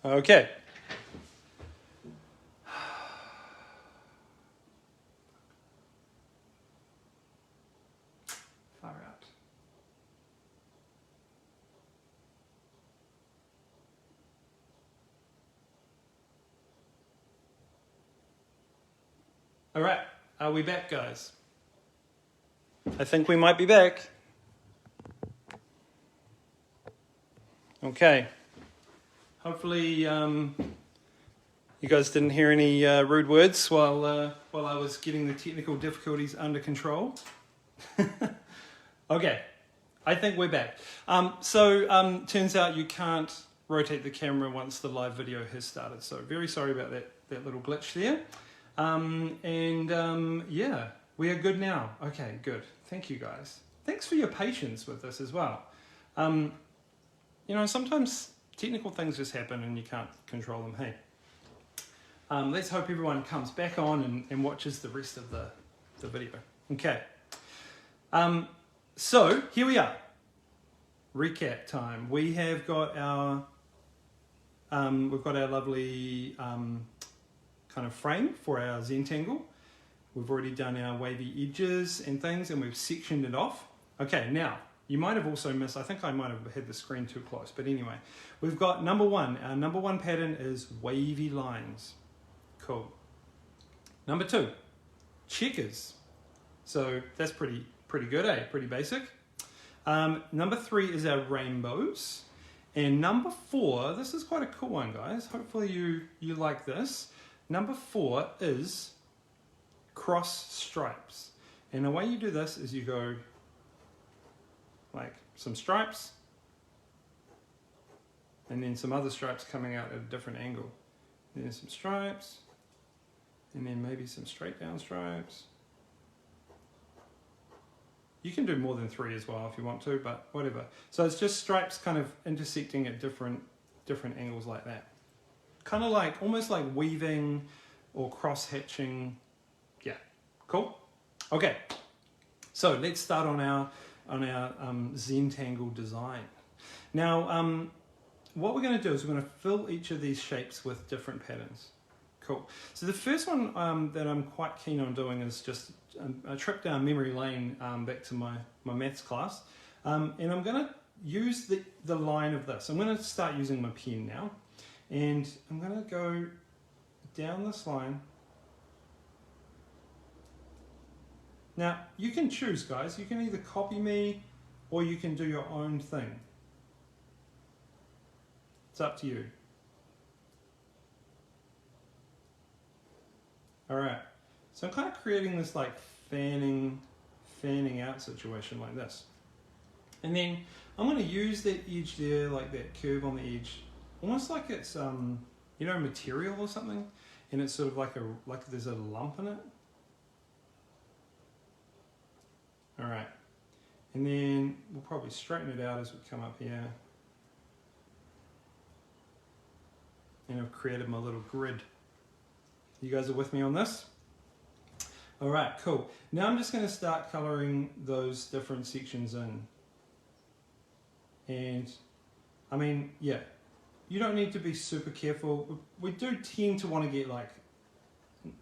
Okay. Far out. All right, are we back, guys? I think we might be back. Okay. Hopefully, you guys didn't hear any rude words while I was getting the technical difficulties under control. Okay, I think we're back. Turns out you can't rotate the camera once the live video has started. So very sorry about that little glitch there. Yeah, we are good now. Okay, good. Thank you, guys. Thanks for your patience with this as well. You know, sometimes technical things just happen and you can't control them. Hey, let's hope everyone comes back on and watches the rest of the video. Okay. So here we are. Recap time. We have got our lovely kind of frame for our Zentangle. We've already done our wavy edges and things, and we've sectioned it off. Okay, now you might have also missed. I think I might have had the screen too close, but anyway, we've got number one. Our number one pattern is wavy lines. Cool. Number two, checkers. So that's pretty good, eh? Pretty basic. Number three is our rainbows. And number four, this is quite a cool one, guys. Hopefully you like this. Number four is cross stripes. And the way you do this is you go like some stripes and then some other stripes coming out at a different angle. Then some stripes and then maybe some straight down stripes. You can do more than three as well if you want to, but whatever. So it's just stripes kind of intersecting at different angles like that. Kind of like, almost like weaving or cross hatching. Yeah, cool. Okay, so let's start on our Zentangle design. Now, what we're going to do is we're going to fill each of these shapes with different patterns. Cool. So the first one that I'm quite keen on doing is just a trip down memory lane back to my maths class. And I'm going to use the line of this. I'm going to start using my pen now. And I'm going to go down this line. Now, you can choose, guys. You can either copy me or you can do your own thing. It's up to you. All right. So I'm kind of creating this like fanning out situation like this. And then I'm going to use that edge there, like that curve on the edge, almost like it's you know, material or something, and it's sort of like there's a lump in it. All right, and then we'll probably straighten it out as we come up here, and I've created my little grid. You guys are with me on this? All right, cool. Now I'm just going to start coloring those different sections in. And I mean, yeah, you don't need to be super careful. We do tend to want to get like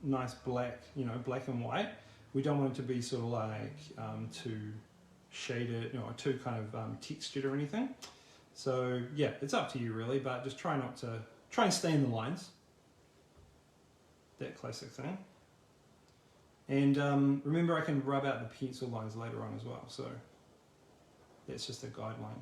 nice black, you know, black and white. We don't want it to be sort of like too shaded, you know, too kind of textured or anything. So yeah, it's up to you really, but just try and stay in the lines. That classic thing. And remember, I can rub out the pencil lines later on as well, so that's just a guideline.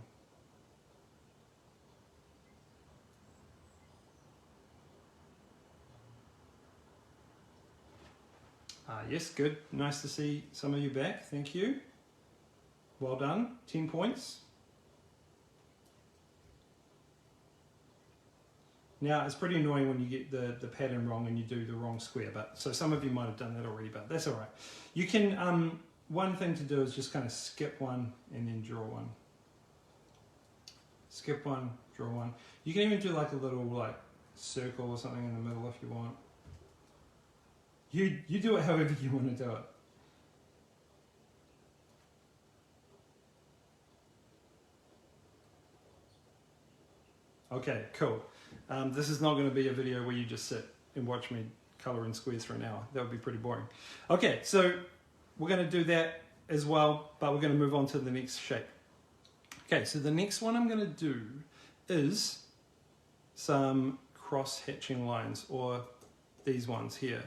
Yes, good. Nice to see some of you back. Thank you. Well done. 10 points. Now, it's pretty annoying when you get the pattern wrong and you do the wrong square, but so some of you might have done that already, but that's all right. You can, one thing to do is just kind of skip one and then draw one. Skip one, draw one. You can even do like a little like circle or something in the middle if you want. You do it however you want to do it. Okay, cool. This is not going to be a video where you just sit and watch me color in squares for an hour. That would be pretty boring. Okay, so we're going to do that as well, but we're going to move on to the next shape. Okay, so the next one I'm going to do is some cross hatching lines, or these ones here,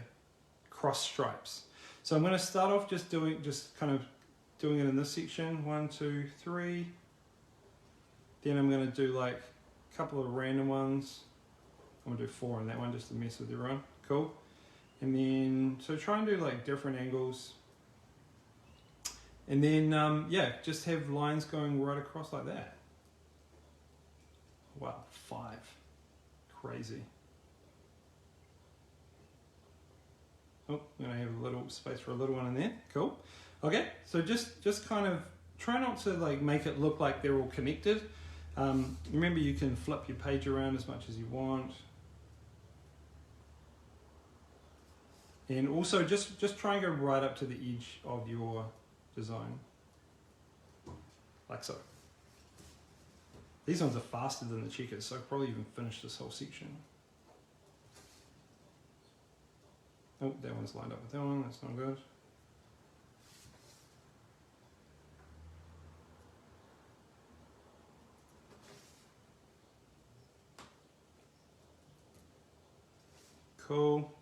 cross stripes. So I'm going to start off just kind of doing it in this section, 1, 2, 3. Then I'm going to do like a couple of random ones. I'm going to do 4 on that one just to mess with everyone. Cool. And then, so try and do like different angles. And then, yeah, just have lines going right across like that. Wow, 5. Crazy. Oh, I'm going to have a little space for a little one in there. Cool. Okay, so just kind of try not to like make it look like they're all connected. Remember, you can flip your page around as much as you want. And also just try and go right up to the edge of your design. Like so. These ones are faster than the checkers, so I'll probably even finish this whole section. Oh, that one's lined up with that one, that's not good. Cool.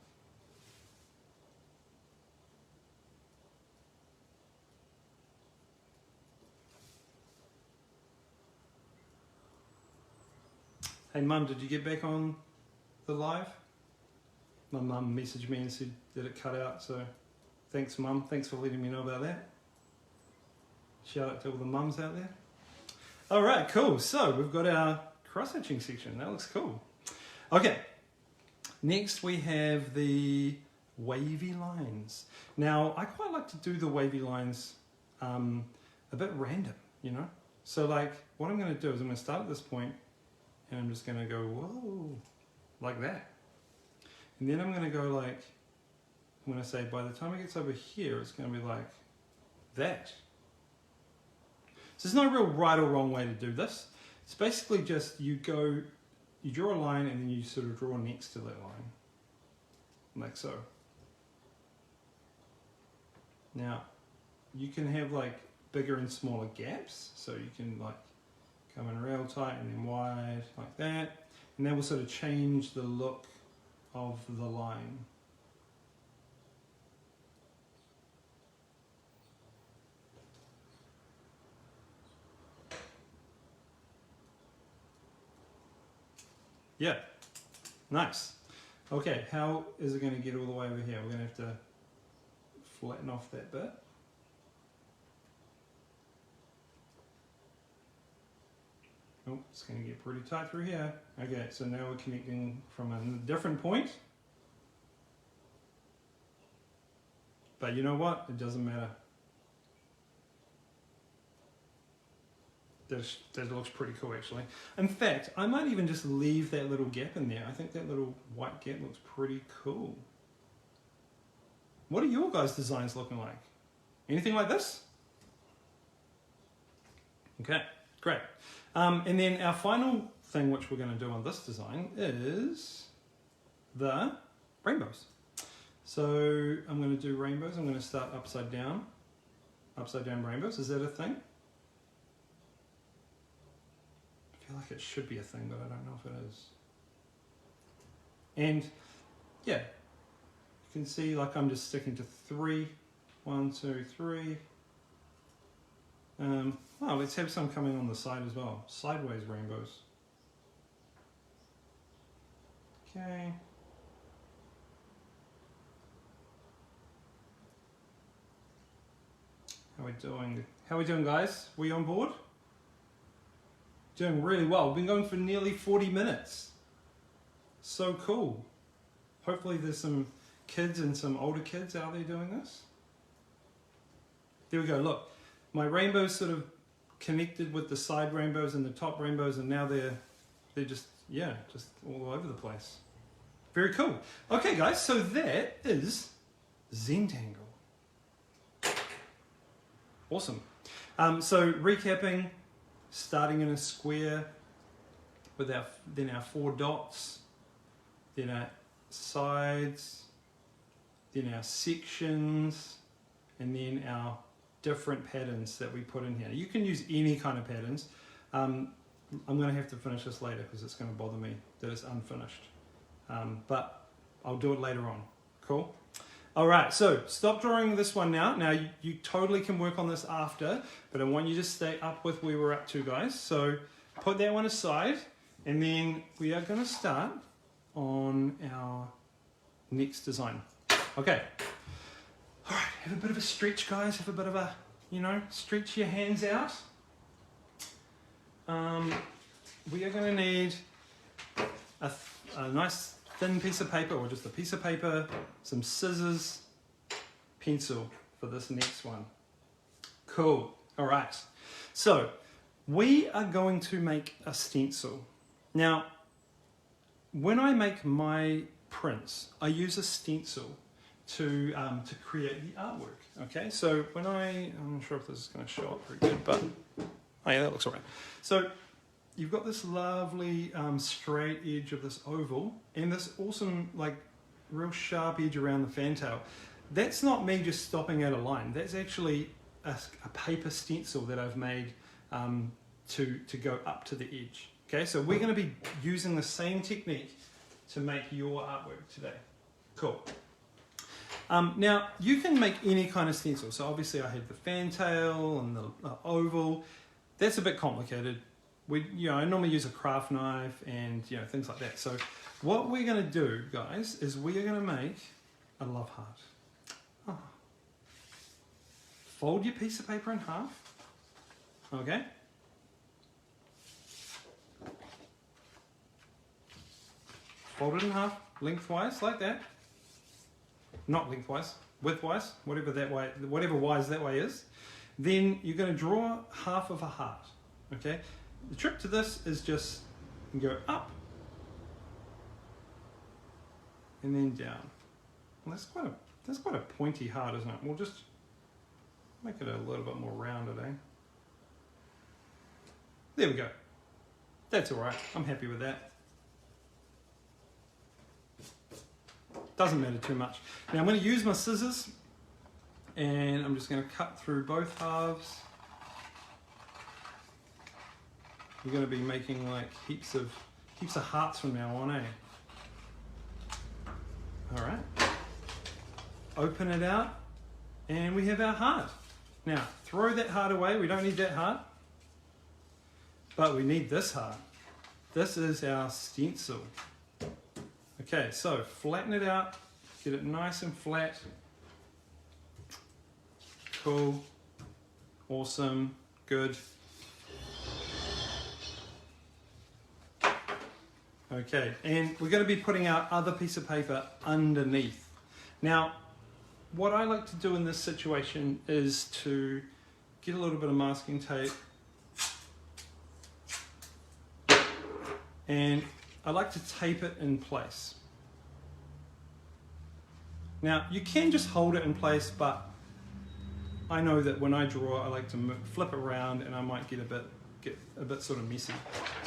Hey Mum, did you get back on the live? My mum messaged me and said that it cut out, so thanks Mum, thanks for letting me know about that. Shout out to all the mums out there. Alright, cool, so we've got our cross-hatching section, that looks cool. Okay, next we have the wavy lines. Now, I quite like to do the wavy lines a bit random, you know? So like, what I'm going to do is I'm going to start at this point, and I'm just going to go, whoa, like that. And then I'm going to go like, I'm going to say by the time it gets over here, it's going to be like that. So there's no real right or wrong way to do this. It's basically just you draw a line and then you sort of draw next to that line. Like so. Now, you can have like bigger and smaller gaps. So you can like come in real tight and then wide like that, and that will sort of change the look of the line. Yeah, nice. Okay, how is it going to get all the way over here? We're going to have to flatten off that bit. Oh, it's going to get pretty tight through here. Okay, so now we're connecting from a different point. But you know what? It doesn't matter. That looks pretty cool, actually. In fact, I might even just leave that little gap in there. I think that little white gap looks pretty cool. What are your guys' designs looking like? Anything like this? Okay, great. And then our final thing which we're going to do on this design is the rainbows. So I'm going to do rainbows. I'm going to start upside down rainbows. Is that a thing? I feel like it should be a thing, but I don't know if it is. And yeah, you can see like I'm just sticking to 3. 1, 2, 3. Well, let's have some coming on the side as well. Sideways rainbows. Okay. How are we doing? How are we doing, guys? We on board? Doing really well. We've been going for nearly 40 minutes. So cool. Hopefully there's some kids and some older kids out there doing this. There we go, look. My rainbows sort of connected with the side rainbows and the top rainbows, and now they're just, yeah, just all over the place. Very cool. Okay guys, so that is Zentangle. Awesome. So recapping, starting in a square with then our 4 dots, then our sides, then our sections, and then our different patterns that we put in here. You can use any kind of patterns. I'm going to have to finish this later because it's going to bother me that it's unfinished. But I'll do it later on. Cool? Alright, so stop drawing this one now. Now you totally can work on this after, but I want you to stay up with where we're up to, guys. So put that one aside, and then we are going to start on our next design. Okay. Alright, have a bit of a stretch, guys. Have a bit of a, stretch your hands out. We are going to need a nice thin piece of paper, or just a piece of paper, some scissors, pencil for this next one. Cool. All right. So we are going to make a stencil. Now, when I make my prints, I use a stencil to create the artwork. Okay. So when I'm not sure if this is going to show up very good, but oh yeah, that looks all right. So you've got this lovely straight edge of this oval and this awesome, like, real sharp edge around the fantail. That's not me just stopping at a line. That's actually a paper stencil that I've made to go up to the edge. Okay, so we're going to be using the same technique to make your artwork today. Cool. Now, you can make any kind of stencil. So obviously I had the fantail and the oval. That's a bit complicated. I normally use a craft knife and things like that. So what we're going to do, guys, is we are going to make a love heart. Oh. Fold your piece of paper in half. Okay. Fold it in half, lengthwise, like that. Not lengthwise, widthwise, whatever wise that way is. Then you're going to draw half of a heart. Okay. The trick to this is just go up and then down. Well, that's quite a pointy heart, isn't it? We'll just make it a little bit more rounded, eh? There we go. That's all right. I'm happy with that. Doesn't matter too much. Now I'm going to use my scissors and I'm just going to cut through both halves. We're going to be making like heaps of hearts from now on, eh? All right. Open it out, and we have our heart. Now, throw that heart away. We don't need that heart, but we need this heart. This is our stencil. Okay, so flatten it out, get it nice and flat. Cool. Awesome. Good. Okay, and we're going to be putting our other piece of paper underneath. Now, what I like to do in this situation is to get a little bit of masking tape, and I like to tape it in place. Now, you can just hold it in place, but I know that when I draw, I like to flip it around and I might get a bit sort of messy.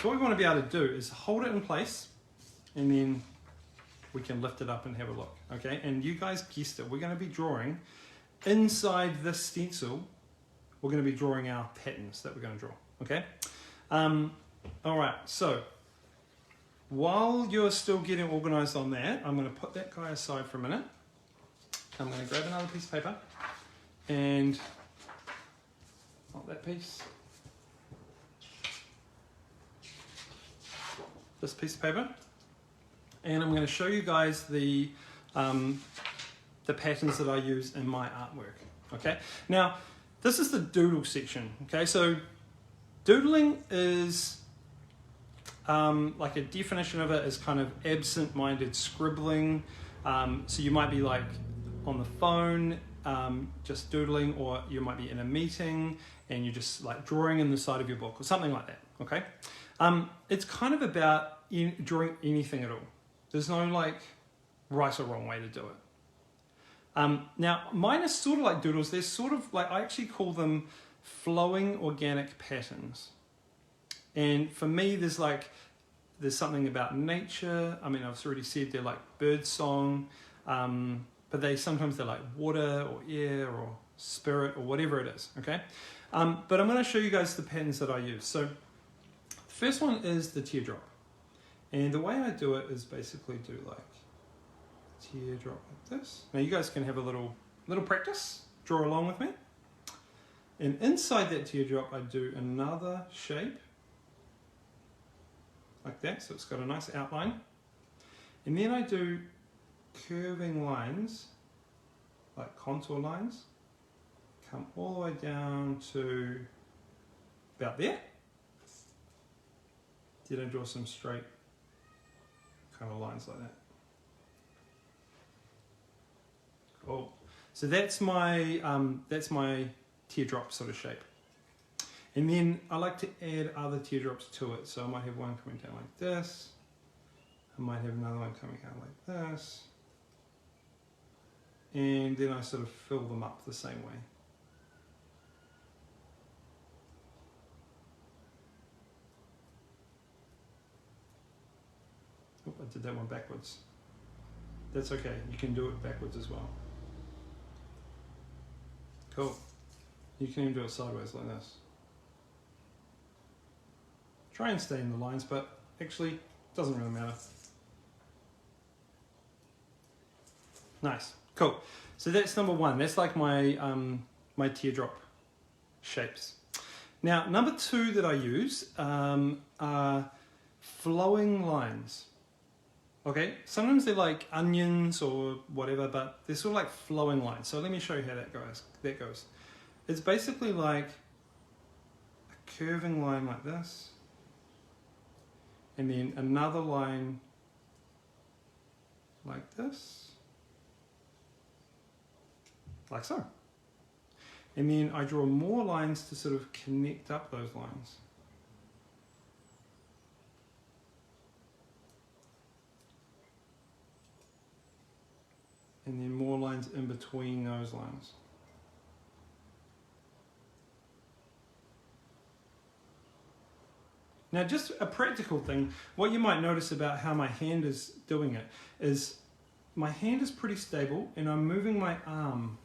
So what we want to be able to do is hold it in place, and then we can lift it up and have a look. Okay, and you guys guessed it, we're going to be drawing inside this stencil. We're going to be drawing our patterns that we're going to draw. Okay. All right. So while you're still getting organized on that, I'm going to put that guy aside for a minute. I'm going to grab another piece of paper and not that piece. This piece of paper, and I'm going to show you guys the patterns that I use in my artwork. Okay, now this is the doodle section. Okay, so doodling is like a definition of it is kind of absent-minded scribbling. So you might be like on the phone just doodling, or you might be in a meeting and you're just like drawing in the side of your book or something like that. Okay. It's kind of about drawing anything at all. There's no like right or wrong way to do it. Now mine is sort of like doodles. They're sort of like, I actually call them flowing organic patterns. And for me, there's like there's something about nature. I mean, I've already said they're like bird song, but sometimes they're like water or air or spirit or whatever it is, okay? But I'm going to show you guys the patterns that I use. So the first one is the teardrop. And the way I do it is basically do like a teardrop like this. Now you guys can have a little practice, draw along with me. And inside that teardrop I do another shape like that, so it's got a nice outline. And then I do curving lines, like contour lines, come all the way down to about there. Then I draw some straight kind of lines like that. Cool. So that's my teardrop sort of shape. And then I like to add other teardrops to it. So I might have one coming down like this. I might have another one coming out like this. And then I sort of fill them up the same way. Oh, I did that one backwards. That's okay, you can do it backwards as well. Cool. You can even do it sideways like this. Try and stay in the lines, but actually it doesn't really matter. Nice, cool. So that's number one. That's like my my teardrop shapes. Now, number two that I use are flowing lines. Okay, sometimes they're like onions or whatever, but they're sort of like flowing lines. So let me show you how that goes. It's basically like a curving line like this, and then another line like this, like so. And then I draw more lines to sort of connect up those lines. And then more lines in between those lines. Now, just a practical thing, what you might notice about how my hand is doing it is my hand is pretty stable and I'm moving my arm,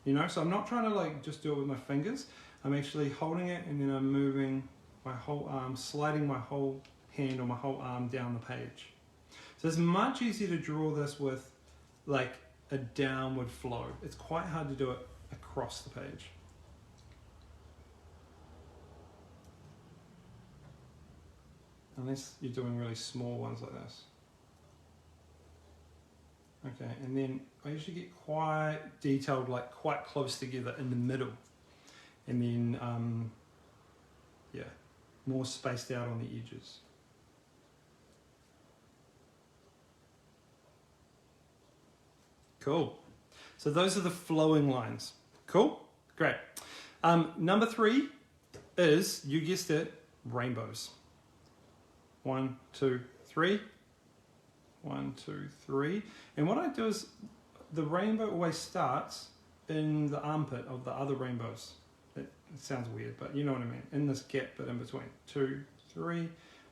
you know, so I'm not trying to like just do it with my fingers. I'm actually holding it and then I'm moving my whole arm, sliding my whole hand or my whole arm down the page. So it's much easier to draw this with like a downward flow. It's quite hard to do it across the page. Unless you're doing really small ones like this. Okay, and then I usually get quite detailed, like quite close together in the middle. And then, yeah, more spaced out on the edges. Cool. So those are the flowing lines. Cool? Great. Number three is, you guessed it, rainbows. 1, 2, 3. 1, 2, 3. And what I do is, the rainbow always starts in the armpit of the other rainbows. It sounds weird, but you know what I mean. In this gap bit in between. 2, 3.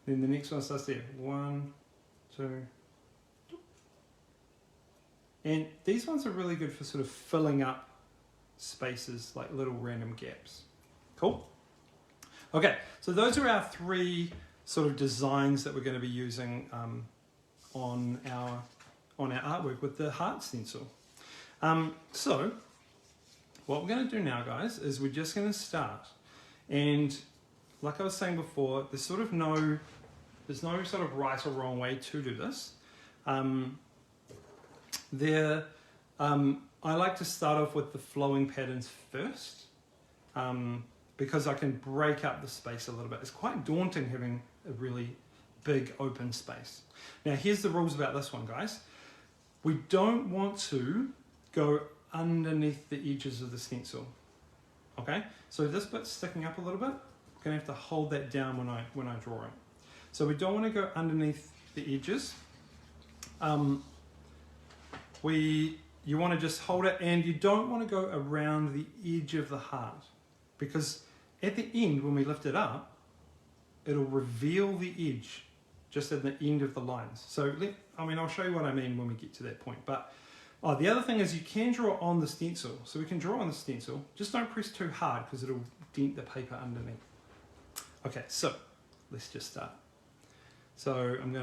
Then the next one starts there. 1, 2. And these ones are really good for sort of filling up spaces, like little random gaps. Cool? Okay, so those are our three sort of designs that we're going to be using on our artwork with the heart stencil. So what we're going to do now, guys, is we're just going to start. And like I was saying before, there's no sort of right or wrong way to do this. I like to start off with the flowing patterns first, because I can break up the space a little bit. It's quite daunting having a really big open space. Now here's the rules about this one, guys. We don't want to go underneath the edges of the stencil. Okay, so this bit's sticking up a little bit. I'm gonna have to hold that down when I draw it. So we don't want to go underneath the edges. You want to just hold it, and you don't want to go around the edge of the heart, because at the end when we lift it up, it'll reveal the edge just at the end of the lines. So I'll show you what I mean when we get to that point. But the other thing is you can draw on the stencil. So we can draw on the stencil, just don't press too hard because it'll dent the paper underneath. Okay, so let's just start. So I'm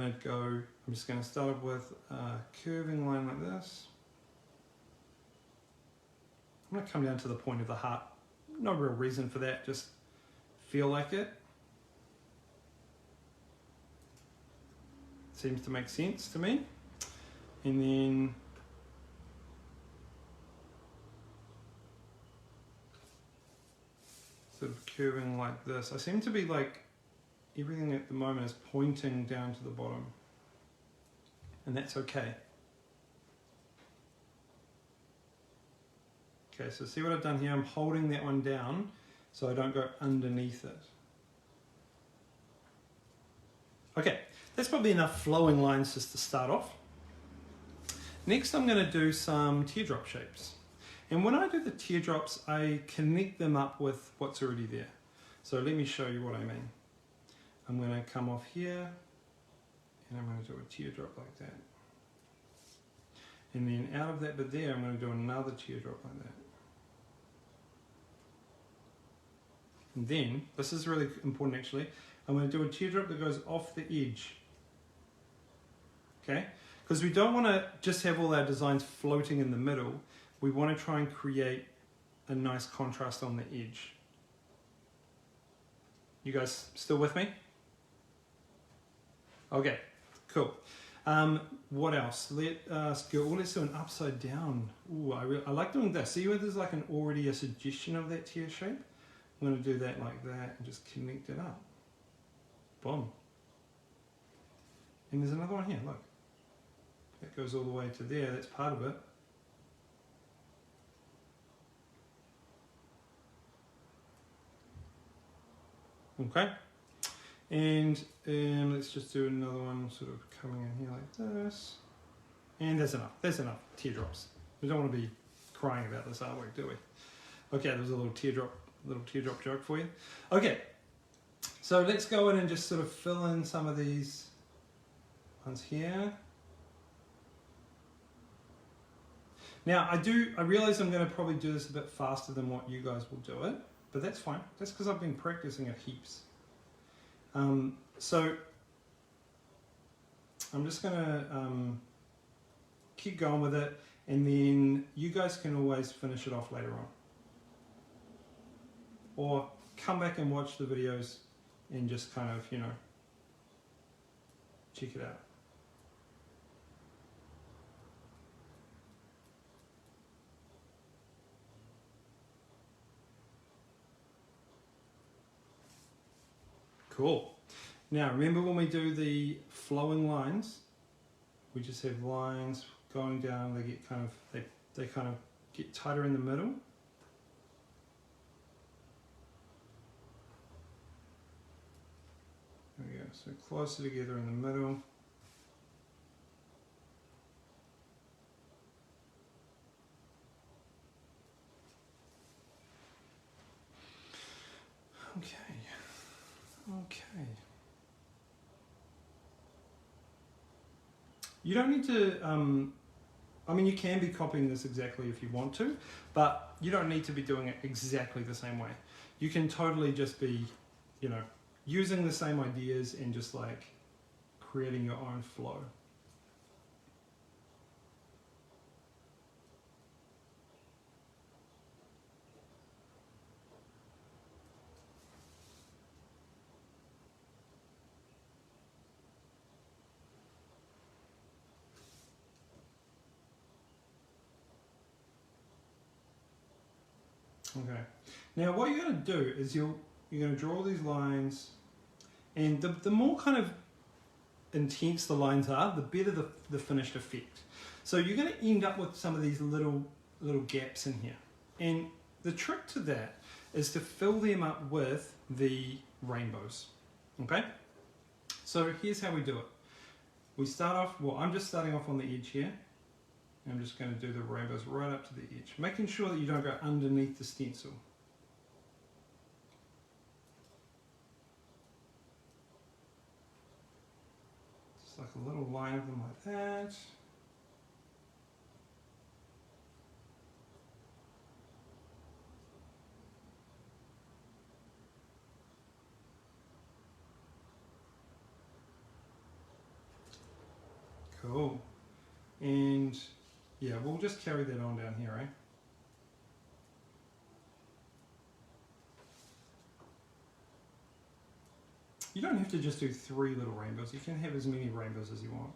just going to start off with a curving line like this. I'm going to come down to the point of the heart. No real reason for that, just feel like it. Seems to make sense to me. And then sort of curving like this. I seem to be like, everything at the moment is pointing down to the bottom. And that's okay. Okay, so see what I've done here? I'm holding that one down so I don't go underneath it. Okay, that's probably enough flowing lines just to start off. Next I'm going to do some teardrop shapes. And when I do the teardrops, I connect them up with what's already there. So let me show you what I mean. I'm going to come off here and I'm going to do a teardrop like that. And then out of that bit there, I'm going to do another teardrop like that. And then, this is really important actually, I'm going to do a teardrop that goes off the edge. Okay? Because we don't want to just have all our designs floating in the middle. We want to try and create a nice contrast on the edge. You guys still with me? Okay, cool. What else? Let's go. Let's do an upside down. Ooh, I like doing this. See where there's like already a suggestion of that tear shape? I'm going to do that like that and just connect it up. Boom. And there's another one here, look. That goes all the way to there, that's part of it. Okay. And let's just do another one sort of coming in here like this. And that's enough teardrops. We don't want to be crying about this artwork, do we? Okay, there's a little teardrop joke for you. Okay, so let's go in and just sort of fill in some of these ones here. Now I realize I'm going to probably do this a bit faster than what you guys will do it, but that's fine. That's because I've been practicing it heaps. So I'm just going to keep going with it, and then you guys can always finish it off later on. Or come back and watch the videos and just kind of, check it out. Cool. Now remember when we do the flowing lines, we just have lines going down, they get they kind of get tighter in the middle. There we go, so closer together in the middle. Okay. You don't need to, you can be copying this exactly if you want to, but you don't need to be doing it exactly the same way. You can totally just be, using the same ideas and just like creating your own flow. Okay, now what you're going to do is you're going to draw these lines, and the more kind of intense the lines are, the better the finished effect. So you're going to end up with some of these little gaps in here, and the trick to that is to fill them up with the rainbows. Okay, so here's how we do it. We start off, well, I'm just starting off on the edge here. I'm just going to do the rainbows right up to the edge, making sure that you don't go underneath the stencil. a little line of them like that. Cool. And yeah, we'll just carry that on down here, eh? You don't have to just do 3 little rainbows. You can have as many rainbows as you want.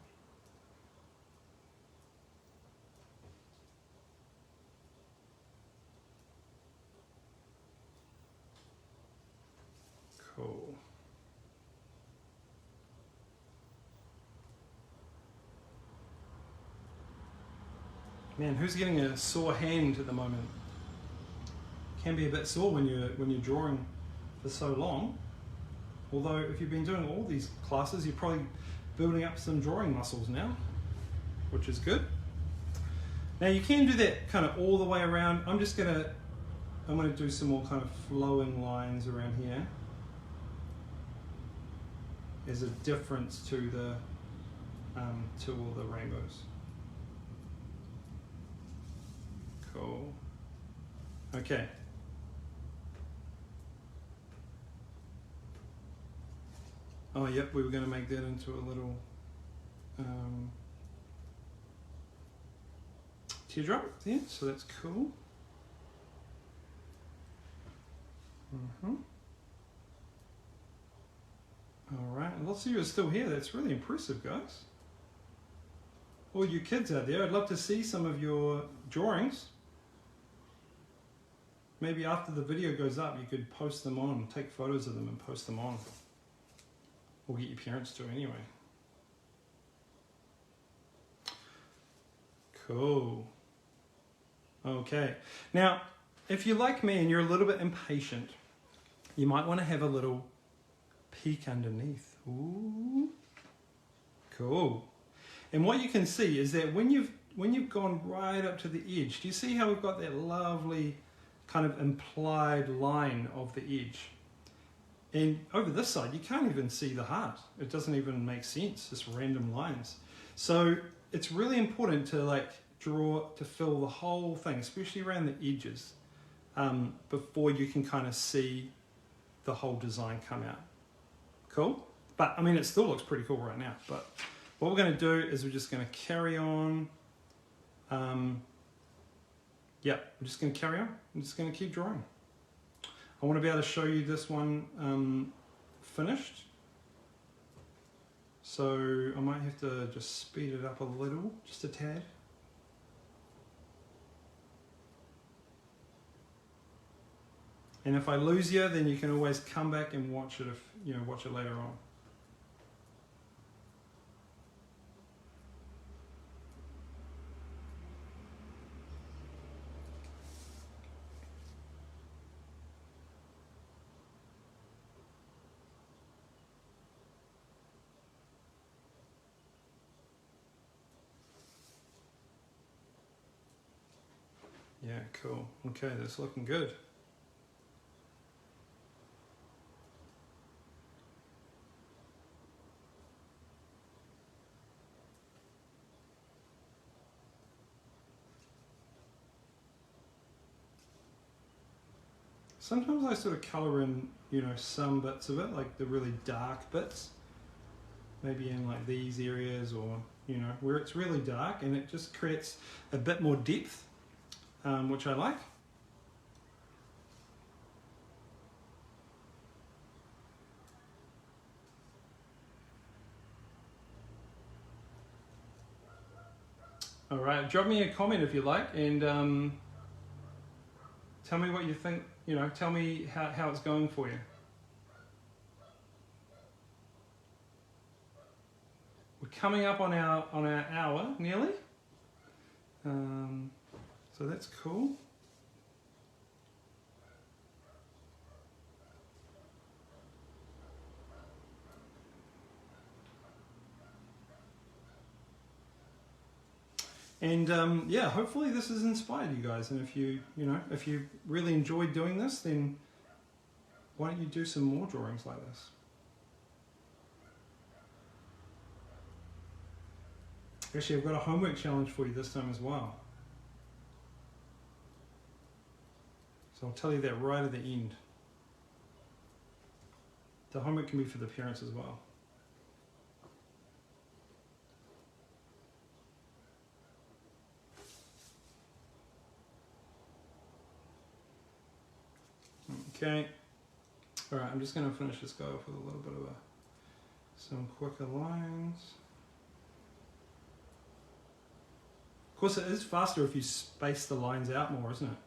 Cool. Man, who's getting a sore hand at the moment? Can be a bit sore when you're drawing for so long. Although if you've been doing all these classes, you're probably building up some drawing muscles now, which is good. Now you can do that kind of all the way around. I'm gonna do some more kind of flowing lines around here as a difference to all the rainbows. Cool. Okay. Oh, yep, we were going to make that into a little teardrop there, so that's cool. All right, lots of you are still here. That's really impressive, guys. All you kids out there, I'd love to see some of your drawings. Maybe after the video goes up, you could post them on, take photos of them and post them on. Or get your parents to anyway. Cool. Okay. Now, if you're like me and you're a little bit impatient, you might want to have a little peek underneath. Ooh. Cool. And what you can see is that when you've gone right up to the edge, do you see how we've got that lovely kind of implied line of the edge? And over this side, you can't even see the heart. It doesn't even make sense, just random lines. So it's really important to draw to fill the whole thing, especially around the edges, before you can kind of see the whole design come out. Cool? But I mean, it still looks pretty cool right now. But what we're going to do is we're just going to carry on. Yeah, I'm just going to carry on. I'm just going to keep drawing. I want to be able to show you this one finished. So I might have to just speed it up a little, just a tad. And if I lose you, then you can always come back and watch it watch it later on. Yeah, cool. Okay, that's looking good. Sometimes I sort of colour in, some bits of it, like the really dark bits. Maybe in like these areas or, where it's really dark, and it just creates a bit more depth, which I like. All right, drop me a comment if you like, and tell me what you think. Tell me how it's going for you. We're coming up on our hour nearly, so that's cool. And yeah, hopefully this has inspired you guys. And if you really enjoyed doing this, then why don't you do some more drawings like this? Actually, I've got a homework challenge for you this time as well. So I'll tell you that right at the end. The homework can be for the parents as well. Okay. All right, I'm just going to finish this guy off with a little bit of some quicker lines. Of course, it is faster if you space the lines out more, isn't it?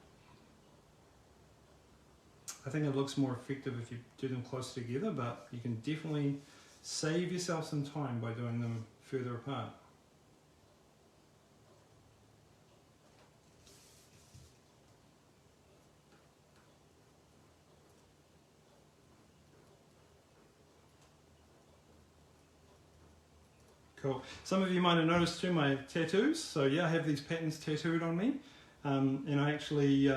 I think it looks more effective if you do them close together, but you can definitely save yourself some time by doing them further apart. Cool. Some of you might have noticed too my tattoos. So yeah, I have these patterns tattooed on me. And I actually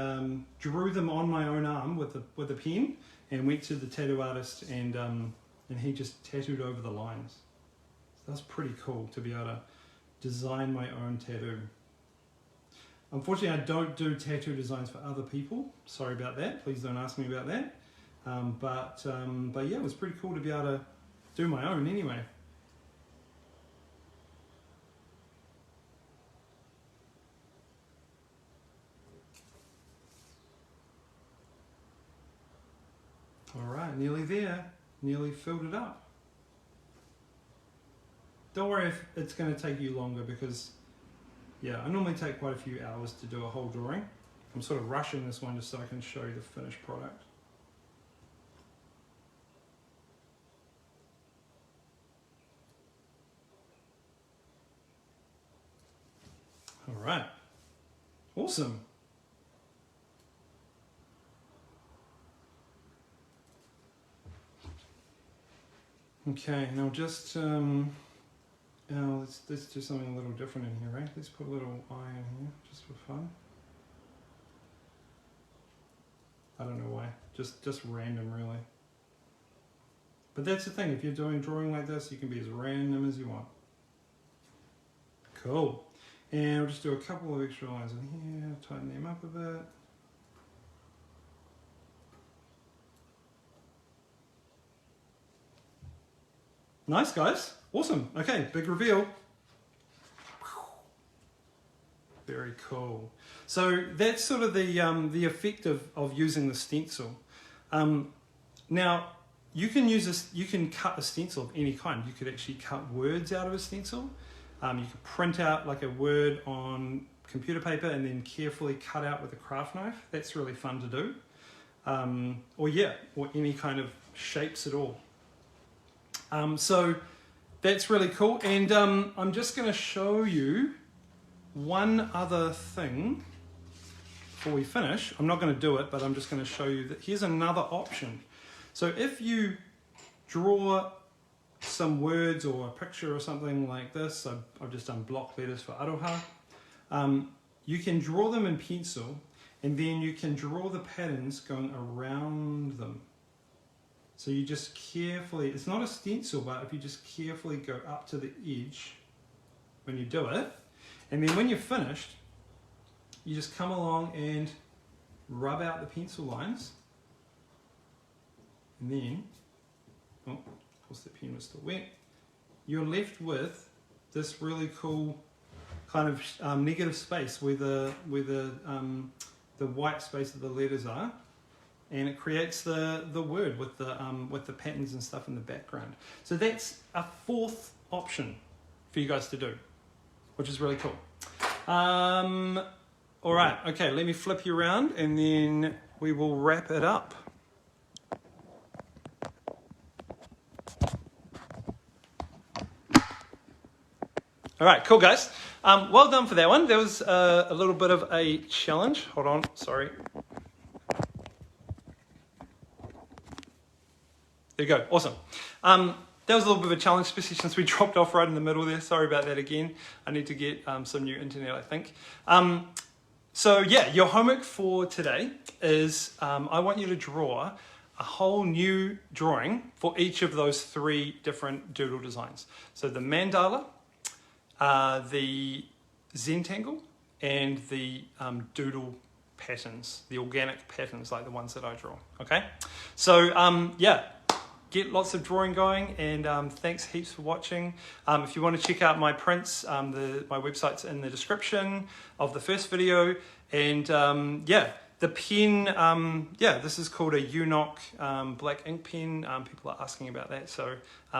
drew them on my own arm with a pen and went to the tattoo artist and he just tattooed over the lines. So that's pretty cool to be able to design my own tattoo. Unfortunately, I don't do tattoo designs for other people. Sorry about that. Please don't ask me about that. But yeah, it was pretty cool to be able to do my own anyway. Alright, nearly there. Nearly filled it up. Don't worry if it's going to take you longer because, yeah, I normally take quite a few hours to do a whole drawing. I'm sort of rushing this one just so I can show you the finished product. Alright, awesome. Okay, now just, let's do something a little different in here, right? Let's put a little eye in here, just for fun. I don't know why, just random really. But that's the thing, if you're doing drawing like this, you can be as random as you want. Cool. And we'll just do a couple of extra lines in here, tighten them up a bit. Nice, guys. Awesome. Okay, big reveal. Very cool. So that's sort of the effect of using the stencil. Now, you can use this. You can cut a stencil of any kind. You could actually cut words out of a stencil. You could print out like a word on computer paper and then carefully cut out with a craft knife. That's really fun to do. Or any kind of shapes at all. So that's really cool, and I'm just going to show you one other thing before we finish. I'm not going to do it, but I'm just going to show you that here's another option. So if you draw some words or a picture or something like this, I've just done block letters for aroha, you can draw them in pencil and then you can draw the patterns going around them. So you just carefully, it's not a stencil, but if you just carefully go up to the edge when you do it, and then when you're finished, you just come along and rub out the pencil lines, and then, oh, of course the pen was still wet, you're left with this really cool kind of negative space where the white space of the letters are. And it creates the word with the patterns and stuff in the background. So that's a fourth option for you guys to do, which is really cool. All right, okay, let me flip you around and then we will wrap it up. All right, cool guys. Well done for that one. There was a little bit of a challenge. Hold on, sorry. There you go, awesome. That was a little bit of a challenge, especially since we dropped off right in the middle there. Sorry about that again. I need to get some new internet, I think. So yeah, your homework for today is I want you to draw a whole new drawing for each of those 3 different doodle designs. So the mandala, the Zentangle and the doodle patterns, the organic patterns like the ones that I draw. Okay, so yeah, get lots of drawing going, and thanks heaps for watching. If you want to check out my prints, my website's in the description of the first video, and yeah, the pen, yeah, this is called a Unock black ink pen. People are asking about that, so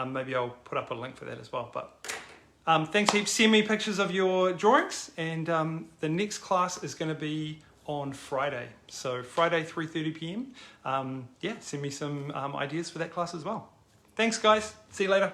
maybe I'll put up a link for that as well. But thanks heaps. Send me pictures of your drawings, and the next class is going to be on Friday. So Friday, 3:30 p.m. Yeah, send me some ideas for that class as well. Thanks, guys. See you later.